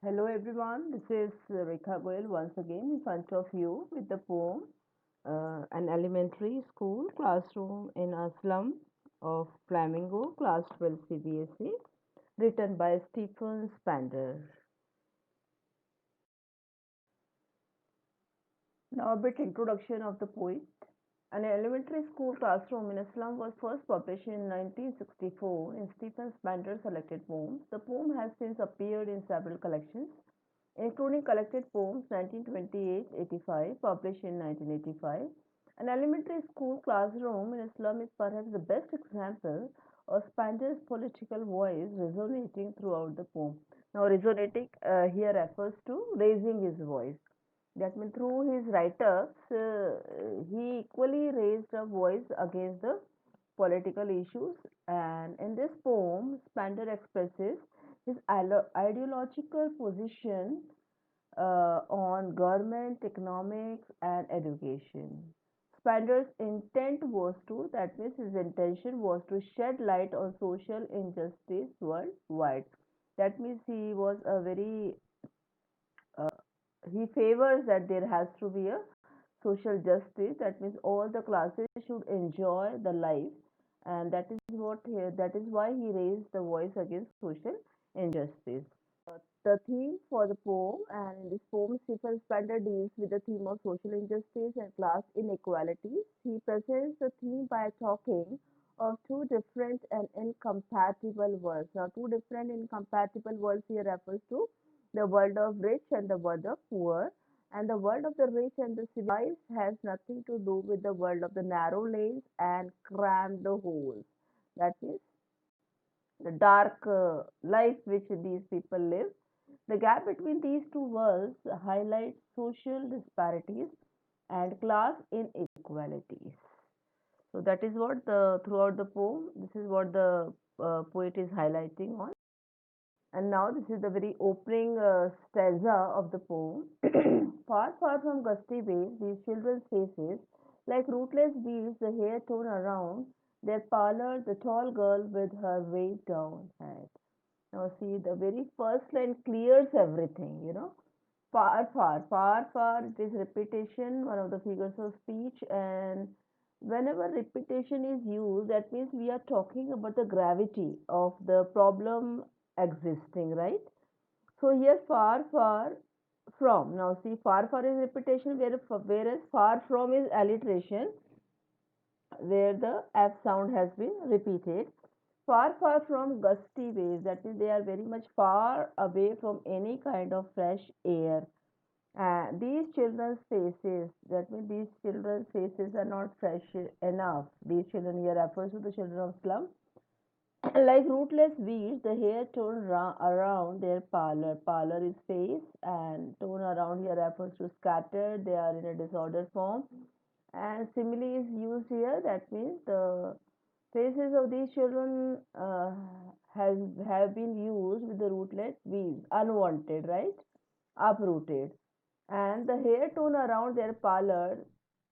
Hello everyone, this is Rekha Goyal once again in front of you with the poem An Elementary School Classroom in a Slum of Flamingo, Class 12 CBSE, written by Stephen Spander. Now a bit introduction of the poet. An elementary school classroom in a slum was first published in 1964 in Stephen Spander's selected poems. The poem has since appeared in several collections, including collected poems 1928-85, published in 1985. An elementary school classroom in a slum is perhaps the best example of Spander's political voice resonating throughout the poem. Now, resonating here refers to raising his voice. That means through his write-ups, he equally raised a voice against the political issues. And in this poem, Spander expresses his ideological position on government, economics, and education. Spander's intent was to, that means his intention was to shed light on social injustice worldwide. That means he was a very, he favors that there has to be a social justice. That means all the classes should enjoy the life, and that is why he raised the voice against social injustice. The theme for the poem, and in this poem, Stephen Spander deals with the theme of social injustice and class inequalities. He presents the theme by talking of two different and incompatible worlds. Now, two different incompatible worlds here refers to the world of rich and the world of poor. And the world of the rich and the civilized has nothing to do with the world of the narrow lanes and crammed holes. That is the dark life which these people live. The gap between these two worlds highlights social disparities and class inequalities. So that is what the throughout the poem, this is what the poet is highlighting on. And now this is the very opening stanza of the poem. Far, far from gusty waves, these children's faces, like rootless beads, the hair torn around their parlor, the tall girl with her weighed down head. Now see, the very first line clears everything, Far, far, far, far, it is repetition, one of the figures of speech, and whenever repetition is used, that means we are talking about the gravity of the problem existing, right? So here far, far from. Now see, far, far is repetition, whereas far from is alliteration, where the F sound has been repeated. Far, far from gusty waves, that means they are very much far away from any kind of fresh air. These children's faces, that means these children's faces are not fresh enough. These children here refers to the children of slum. Like rootless weeds, the hair torn around their parlor. Parlor is face, and torn around here refers to scattered. They are in a disordered form. And simile is used here. That means the faces of these children has have been used with the rootless weeds, unwanted, right? Uprooted. And the hair torn around their parlor,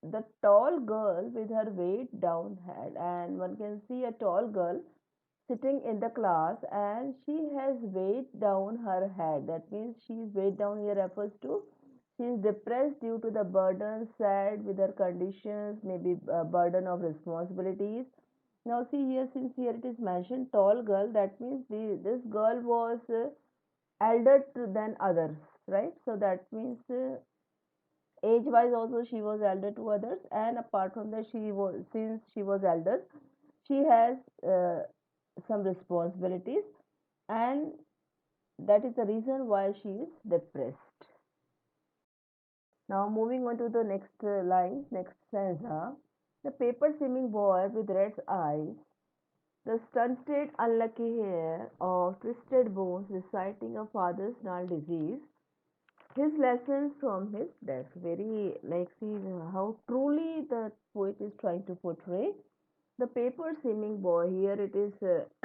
the tall girl with her weighed down head, and one can see a tall girl sitting in the class and she has weighed down her head. That means she is weighed down here refers to she is depressed due to the burden, sad with her conditions, maybe a burden of responsibilities. Now see here, since here it is mentioned tall girl, that means this girl was elder than others, right? So that means age wise also she was elder to others, and apart from that, she was since she was elder, she has some responsibilities, and that is the reason why she is depressed. Now moving on to the next line, next stanza. The paper seeming boy with red eyes, the stunted unlucky hair of twisted bones reciting a father's gnarled disease, his lessons from his death. Very like see how truly the poet is trying to portray the paper seeming boy. Here it is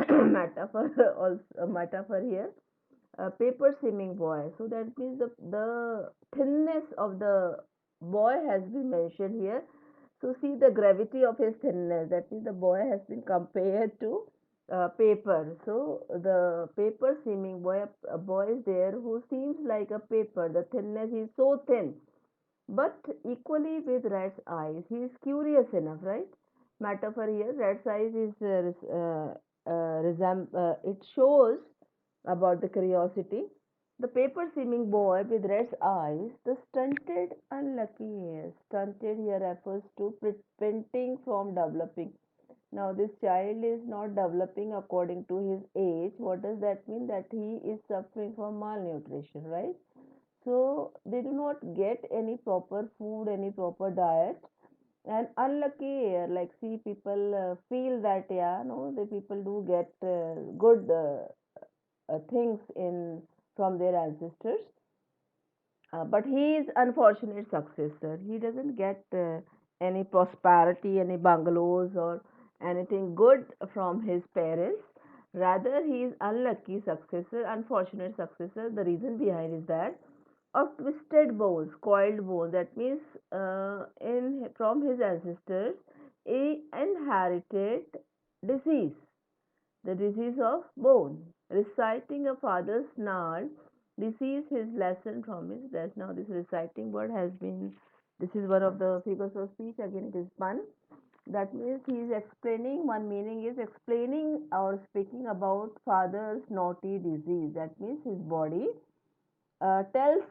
metaphor, also a metaphor here, a paper seeming boy. So that means the thinness of the boy has been mentioned here. So see the gravity of his thinness. That means the boy has been compared to paper. So the paper seeming boy, a boy is there who seems like a paper. The thinness is so thin, but equally with rat's eyes. He is curious enough, right? Metaphor here, rat's eyes is it shows about the curiosity. The paper seeming boy with rat's eyes, the stunted unlucky ears. Stunted here refers to preventing from developing. Now, this child is not developing according to his age. What does that mean? That he is suffering from malnutrition, right? So, they do not get any proper food, any proper diet. And unlucky, like, see, people feel that, yeah, no, the people do get good things in from their ancestors. But he is unfortunate successor. He doesn't get any prosperity, any bungalows or anything good from his parents. Rather, he is unlucky successor, unfortunate successor. The reason behind is that of twisted bones, coiled bones. That means in from his ancestors, he inherited disease, the disease of bone. Reciting a father's snarl, this is his lesson from his death. Now, this reciting word has been, this is one of the figures of speech. Again, it is pun. That means he is explaining, one meaning is explaining or speaking about father's naughty disease. That means his body tells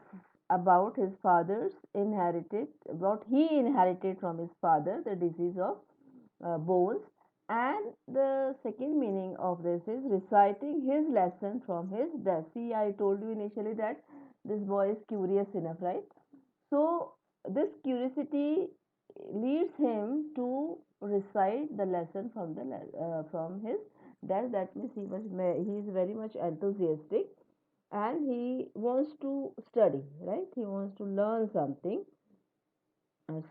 about his father's inherited, what he inherited from his father, the disease of bones. And the second meaning of this is reciting his lesson from his death. See, I told you initially that this boy is curious enough, right? So, this curiosity leads him to recite the lesson from the from his death. That means he is very much enthusiastic and he wants to study, right? He wants to learn something.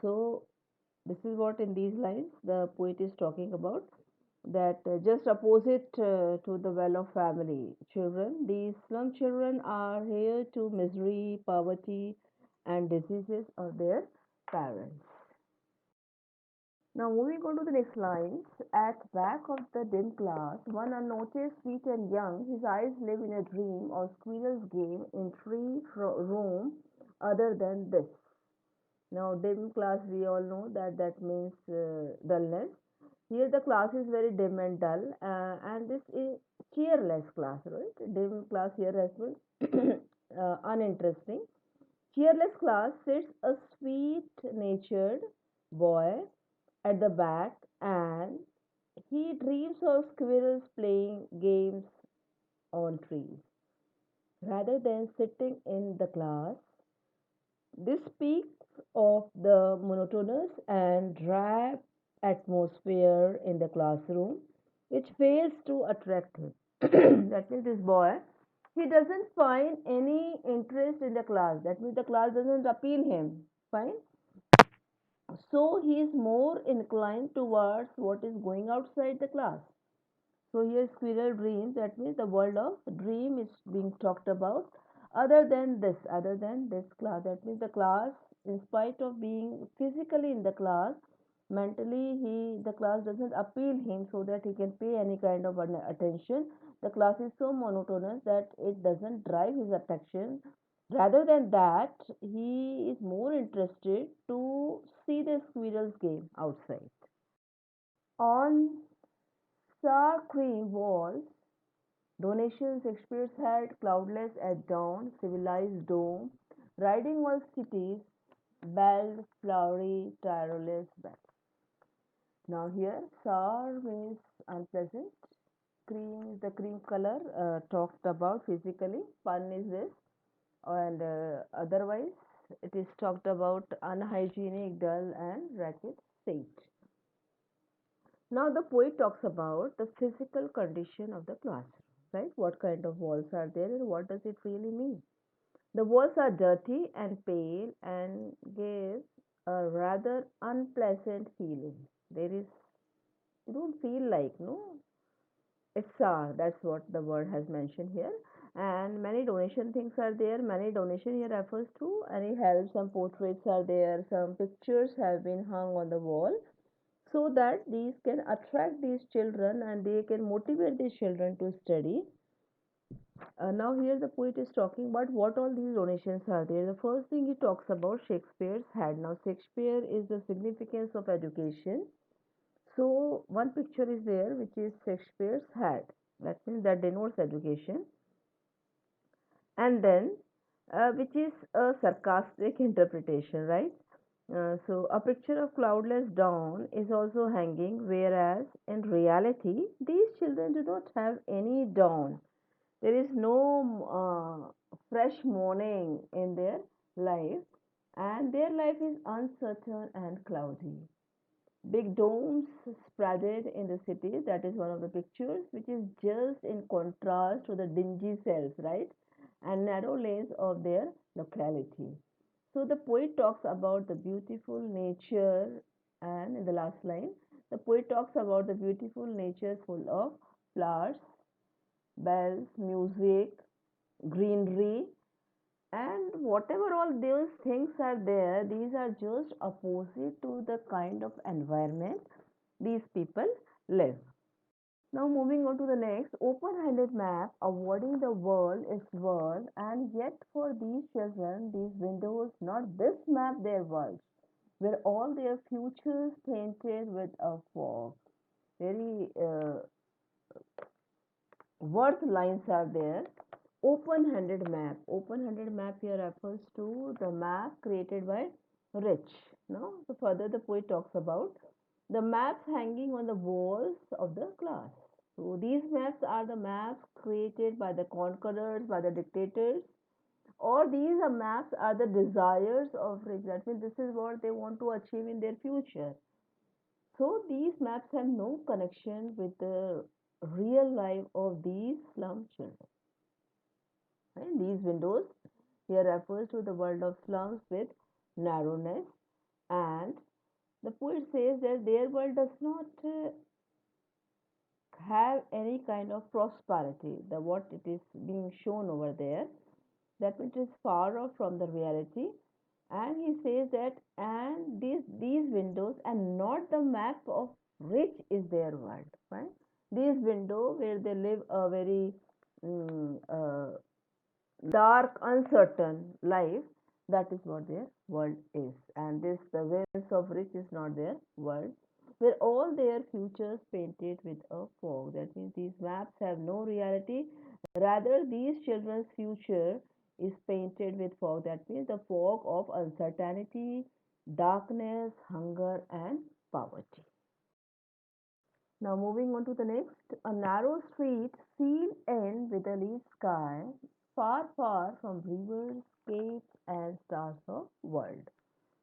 So, this is what in these lines the poet is talking about, that just opposite to the well-off family children, these slum children are here to misery, poverty, and diseases of their parents. Now, moving on to the next lines, at back of the dim class, one unnoticed, sweet and young, his eyes live in a dream of squirrel's game in free room other than this. Now, dim class, we all know that that means dullness. Here, the class is very dim and dull, and this is cheerless class, right? Dim class here as well, uninteresting. Cheerless class sits a sweet-natured boy at the back, and he dreams of squirrels playing games on trees. Rather than sitting in the class, this speaks of the monotonous and drab atmosphere in the classroom, which fails to attract him. That means this boy, he doesn't find any interest in the class. That means the class doesn't appeal him. Fine. So he is more inclined towards what is going outside the class. So here squirrel dreams, that means the world of dream is being talked about. Other than this class, that means the class, in spite of being physically in the class, mentally the class doesn't appeal him so that he can pay any kind of attention. The class is so monotonous that it doesn't drive his attention. Rather than that, he is more interested to see the squirrel's game outside. On sour cream walls, donations experts had cloudless at dawn, civilized dome, riding wall cities, belled, flowery, tireless bells. Now here, sour means unpleasant. Cream is the cream color talked about physically. Pun is this, and otherwise it is talked about unhygienic, dull, and racket state. Now the poet talks about the physical condition of the classroom, right? What kind of walls are there and what does it really mean? The walls are dirty and pale and give a rather unpleasant feeling. There is, you don't feel like, no, it's that's what the word has mentioned here. And many donation things are there. Many donation here refers to any help. Some portraits are there. Some pictures have been hung on the wall. so that these can attract these children and they can motivate these children to study. Now here the poet is talking about what all these donations are there. The first thing he talks about Shakespeare's head. Now Shakespeare is the significance of education. So one picture is there which is Shakespeare's head. That means that denotes education. And then which is a sarcastic interpretation, right? So a picture of cloudless dawn is also hanging, whereas in reality these children do not have any dawn. There is no fresh morning in their life, and their life is uncertain and cloudy. Big domes spreaded in the city, that is one of the pictures, which is just in contrast to the dingy cells, right? And narrow lanes of their locality. So the poet talks about the beautiful nature, and in the last line, the poet talks about the beautiful nature full of flowers, bells, music, greenery, and whatever all those things are there, these are just opposite to the kind of environment these people live. Now moving on to the next, open-handed map avoiding the world is world, and yet for these children, these windows, not this map, their world, where all their futures painted with a fog. Very worth lines are there. Open-handed map. Open-handed map here refers to the map created by Rich. No? So further the poet talks about the maps hanging on the walls of the class. So these maps are the maps created by the conquerors, by the dictators, or these are maps are the desires of Rich. That means this is what they want to achieve in their future. So these maps have no connection with the real life of these slum children. And these windows here refers to the world of slums with narrowness, and the poet says that their world does not have any kind of prosperity. The what it is being shown over there, that it is far off from the reality. And he says that and these windows and not the map of Rich is their world, right? These window where they live a very mm, dark, uncertain life, that is what their world is. And this, the winds of Rich is not their world, where all their futures painted with a fog. That means these maps have no reality. Rather, these children's future is painted with fog. That means the fog of uncertainty, darkness, hunger, and poverty. Now moving on to the next, a narrow street sealed in with a lit sky, far, far from rivers, capes, and stars of world.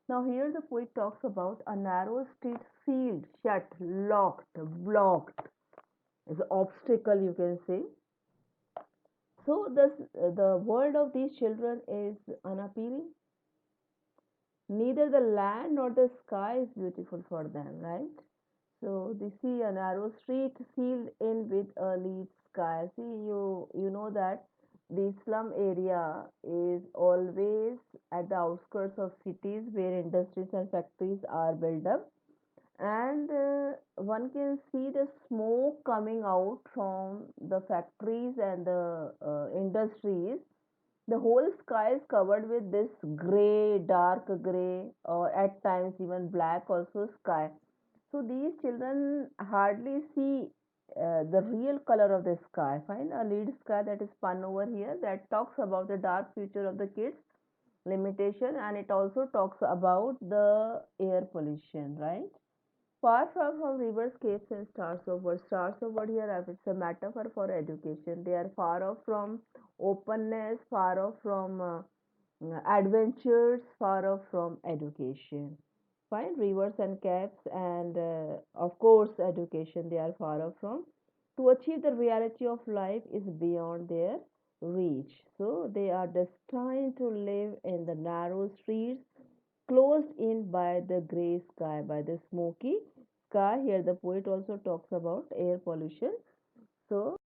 Now here the poet talks about a narrow street sealed, shut, locked, blocked, is an obstacle you can say. So the world of these children is unappealing. Neither the land nor the sky is beautiful for them, right? So they see a narrow street sealed in with a lit sky. See, you know that the slum area is always at the outskirts of cities where industries and factories are built up, and one can see the smoke coming out from the factories and the industries. The whole sky is covered with this gray, dark gray, or at times even black also sky. So these children hardly see the real color of the sky. Find a lead sky that is spun over here that talks about the dark future of the kids limitation, and it also talks about the air pollution, right? Far from rivers, caves, and stars over. Stars over here, it's a metaphor for education. They are far off from openness, far off from adventures, far off from education. Fine, rivers and caves, and of course, education they are far off from. To achieve the reality of life is beyond their reach. So they are destined to live in the narrow streets closed in by the grey sky, by the smoky sky. Here, the poet also talks about air pollution. So,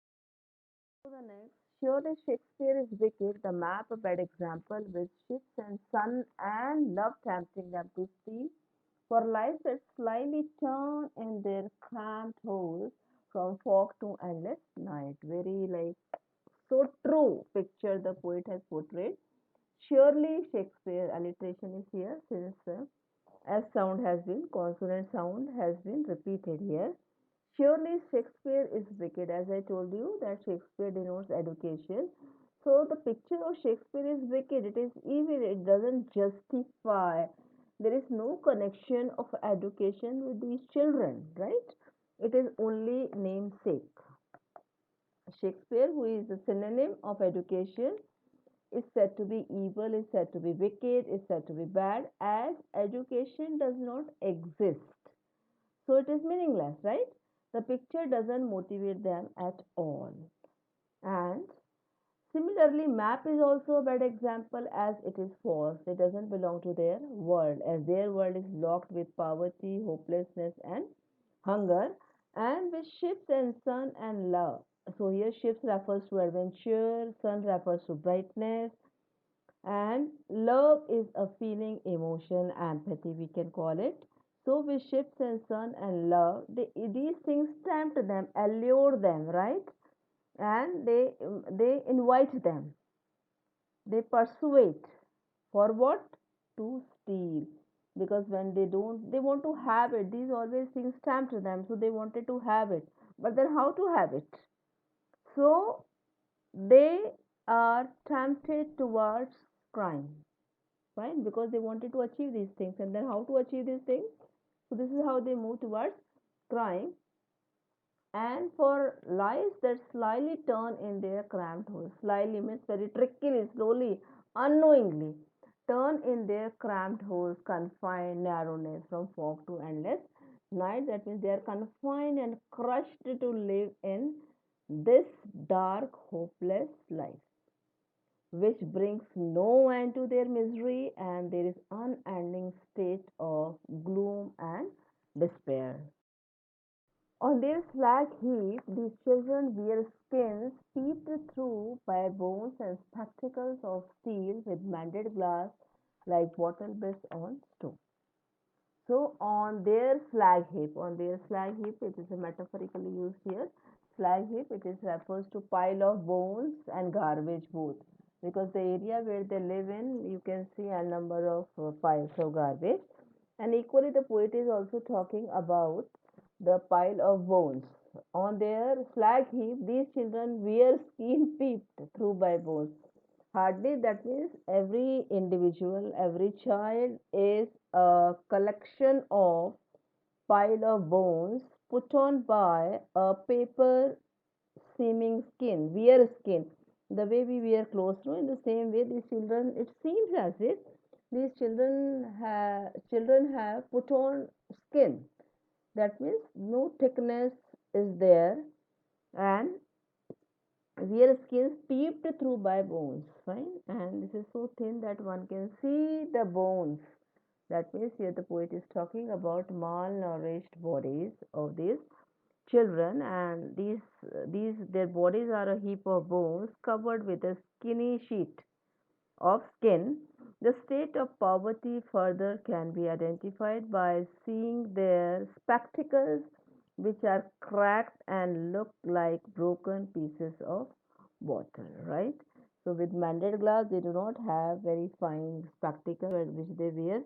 to the next, surely Shakespeare is wicked, the map a bad example with ships and sun and love tempting them to steal. for lives that slyly turn in their cramped holes from fog to endless night. Very like so true picture the poet has portrayed. Surely Shakespeare alliteration is here since as sound has been consonant sound has been repeated here. Surely Shakespeare is wicked, as I told you that Shakespeare denotes education. So the picture of Shakespeare is wicked, it is evil, it doesn't justify. There is no connection of education with these children, right? It is only namesake. Shakespeare, who is a synonym of education, is said to be evil, is said to be wicked, is said to be bad, as education does not exist. So it is meaningless, right? The picture doesn't motivate them at all. And similarly, map is also a bad example as it is false. It doesn't belong to their world, as their world is locked with poverty, hopelessness, and hunger, and with ships and sun and love. So here ships refers to adventure, sun refers to brightness, and love is a feeling, emotion, empathy, we can call it. So with ships and sun and love, these things tempt them, allure them, right? And they invite them, they persuade. For what? To steal. Because when they don't, they want to have it. These always things tempt them, so they wanted to have it. But then how to have it? So they are tempted towards crime, fine, because they wanted to achieve these things. And then how to achieve these things? So this is how they move towards crime. And for lies that slyly turn in their cramped holes, slyly means very trickily, slowly, unknowingly, turn in their cramped holes, confined narrowness from fog to endless night. That means they are confined and crushed to live in this dark, hopeless life, which brings no end to their misery, and there is unending state of gloom and despair. On their slag heap, these children wear skins peeped through by bones and spectacles of steel with mended glass like wattle bits on stone. So on their slag heap, it is a metaphorically used here. Slag heap, it is refers to pile of bones and garbage both, because the area where they live in, you can see a number of piles of garbage. And equally, the poet is also talking about the pile of bones. On their slag heap, these children wear skin peeped through by bones. Hardly, that means every individual, every child is a collection of pile of bones put on by a paper seeming skin, wear skin. The way we wear clothes, no, in the same way, these children, it seems as if these children have put on skin. That means no thickness is there, and where skins peeped through by bones, fine, and this is so thin that one can see the bones. That means here the poet is talking about malnourished bodies of these children, and these their bodies are a heap of bones covered with a skinny sheet of skin. The state of poverty further can be identified by seeing their spectacles, which are cracked and look like broken pieces of bottle, right? So, with mended glass, they do not have very fine spectacles which they wear.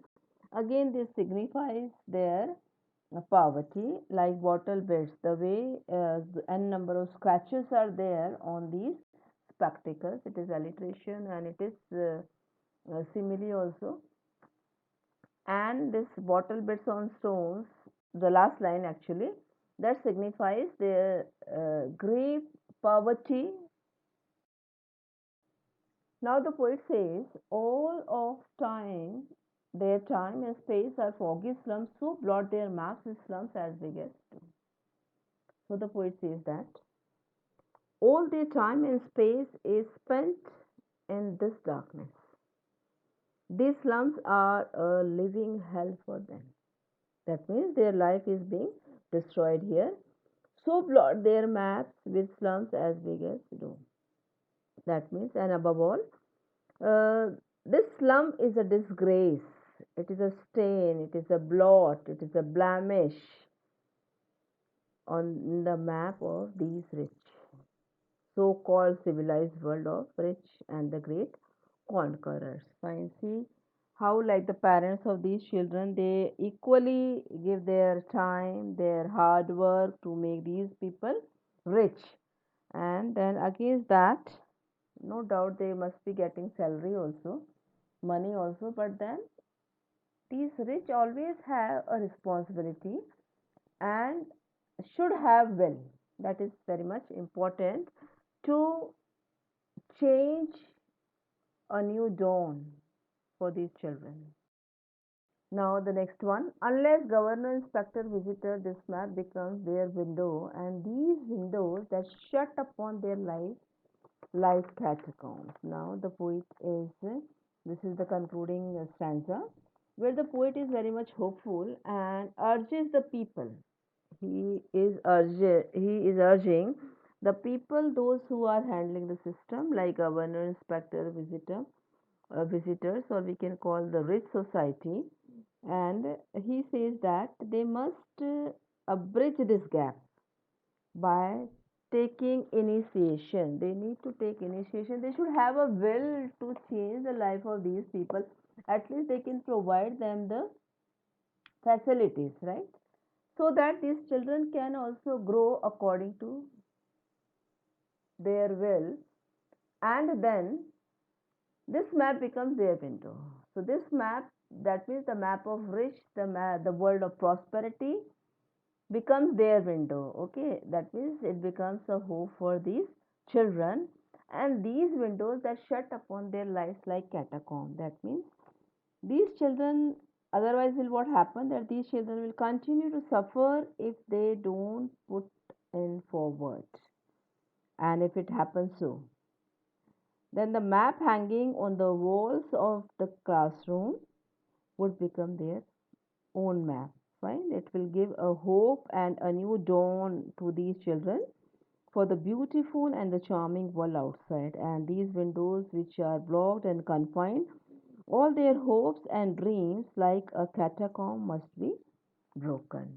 Again, this signifies their poverty, like bottle beds. The way n number of scratches are there on these spectacles, it is alliteration and it is simile also. And this bottle bits on stones, the last line actually, that signifies their grave poverty. Now the poet says, all of time, their time and space are foggy slums, so blot their maps with slums as big as two. So the poet says that all their time and space is spent in this darkness. These slums are a living hell for them. That means their life is being destroyed here. So blot their maps with slums as big as Rome. That means, and above all, this slum is a disgrace. it is a stain, it is a blot, it is a blemish on the map of these rich, so-called civilized world of rich and the great conquerors. Fine, see how like the parents of these children, they equally give their time, their hard work to make these people rich, and then against that, no doubt they must be getting salary also, money also, but then these rich always have a responsibility and should have will. That is very much important to change a new dawn for these children. Now the next one, unless governor, inspector, visitor, this map becomes their window, and these windows that shut upon their life like catacombs. Now the poet is, this is the concluding stanza, where the poet is very much hopeful and urges the people. He is urging the people, those who are handling the system, like governor, inspector, visitors, or we can call the rich society, and he says that they must bridge this gap by taking initiation. They need to take initiation. They should have a will to change the life of these people. At least they can provide them the facilities, right? So that these children can also grow according to their will, and then this map becomes their window. So this map, that means the map of rich, the world of prosperity, becomes their window. Okay, that means it becomes a hope for these children, and these windows that shut upon their lives like catacomb. That means these children, otherwise will what happen, that these children will continue to suffer if they don't put in forward, and if it happens so, then the map hanging on the walls of the classroom would become their own map. Fine, it will give a hope and a new dawn to these children for the beautiful and the charming world outside. And these windows, which are blocked and confined, all their hopes and dreams, like a catacomb, must be broken.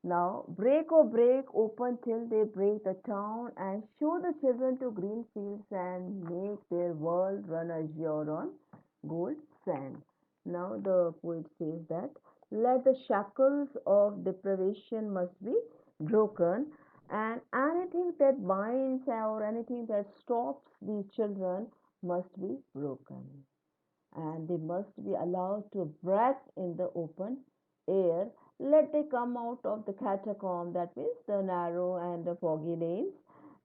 Now, break, oh break, open till they break the town, and show the children to green fields and make their world run azure on gold sand. Now, the poet says that let the shackles of deprivation must be broken, and anything that binds or anything that stops these children must be broken, and they must be allowed to breathe in the open air. Let they come out of the catacomb, that means the narrow and the foggy lanes,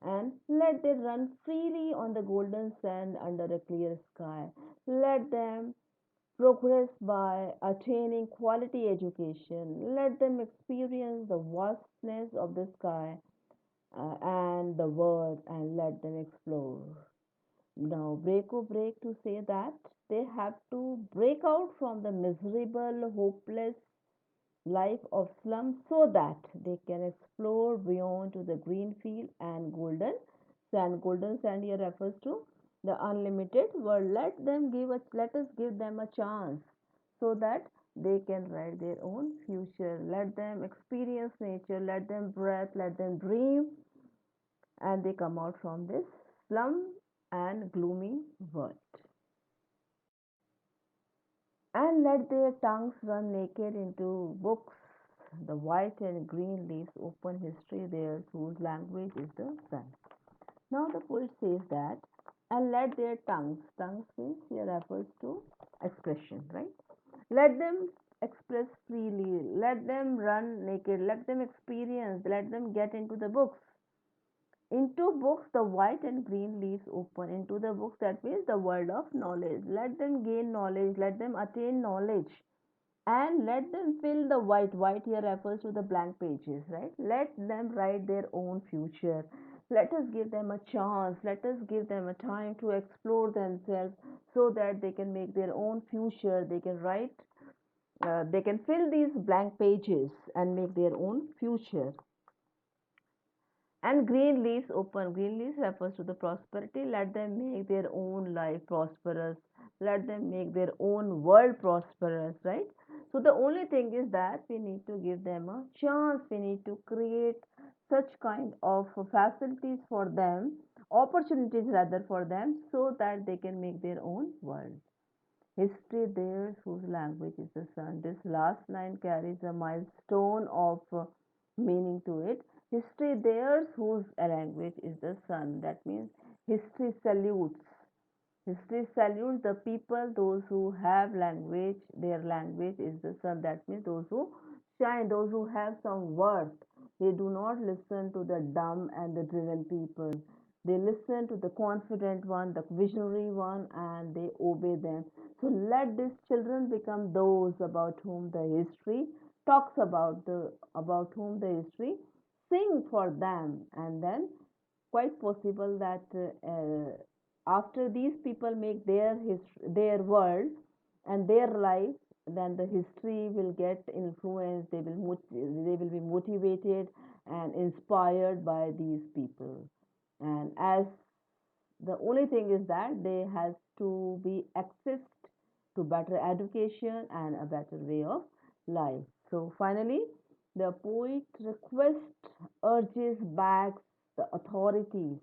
and let them run freely on the golden sand under a clear sky. Let them progress by attaining quality education. Let them experience the vastness of the sky and the world, and let them explore. Now, break or break to say that they have to break out from the miserable, hopeless life of slums so that they can explore beyond to the green field and golden sand. Golden sand here refers to the unlimited world. Let us give them a chance so that they can write their own future. Let them experience nature, let them breathe, let them dream, and they come out from this slum and gloomy world. And let their tongues run naked into books. The white and green leaves open history there, whose language is the sun. Now the poet says that, and let their tongues means here refers to expression, right? Let them express freely, let them run naked, let them experience, let them get into the books. Into books, the white and green leaves open. Into the books, that means the world of knowledge. Let them gain knowledge, let them attain knowledge, and let them fill the white. White here refers to the blank pages, right? Let them write their own future. Let us give them a chance, let us give them a time to explore themselves so that they can make their own future. They can write, they can fill these blank pages and make their own future. And green leaves open. Green leaves refers to the prosperity. Let them make their own life prosperous. Let them make their own world prosperous, right? So the only thing is that we need to give them a chance. We need to create such kind of facilities for them, opportunities rather for them, so that they can make their own world. History theirs whose language is the sun. This last line carries a milestone of meaning to it. History theirs whose language is the sun. That means history salutes. History salutes the people, those who have language, their language is the sun. That means those who shine, those who have some worth. They do not listen to the dumb and the driven people. They listen to the confident one, the visionary one, and they obey them. So let these children become those about whom the history talks about whom the history sing for them, and then quite possible that after these people make their world and their life, then the history will get influenced. They will be motivated and inspired by these people. And as the only thing is that they has to be accessed to better education and a better way of life. So finally, the poet requests, urges back the authorities,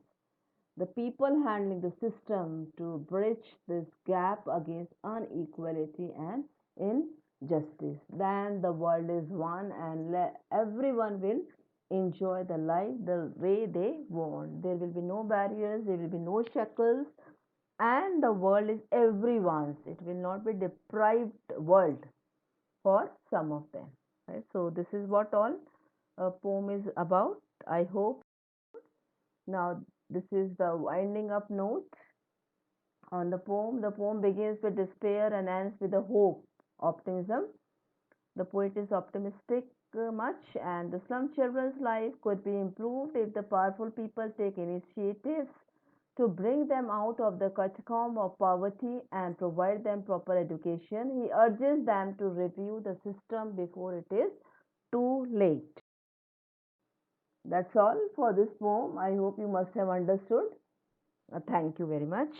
the people handling the system, to bridge this gap against inequality and injustice. Then the world is one, and everyone will enjoy the life the way they want. There will be no barriers, there will be no shackles, and the world is everyone's. It will not be deprived world for some of them. Right? So this is what all a poem is about. I hope now this is the winding up note on the poem. The poem begins with despair and ends with a hope, optimism. The poet is optimistic much, and the slum children's life could be improved if the powerful people take initiatives to bring them out of the catacomb of poverty and provide them proper education. He urges them to review the system before it is too late. That's all for this poem. I hope you must have understood. Thank you very much.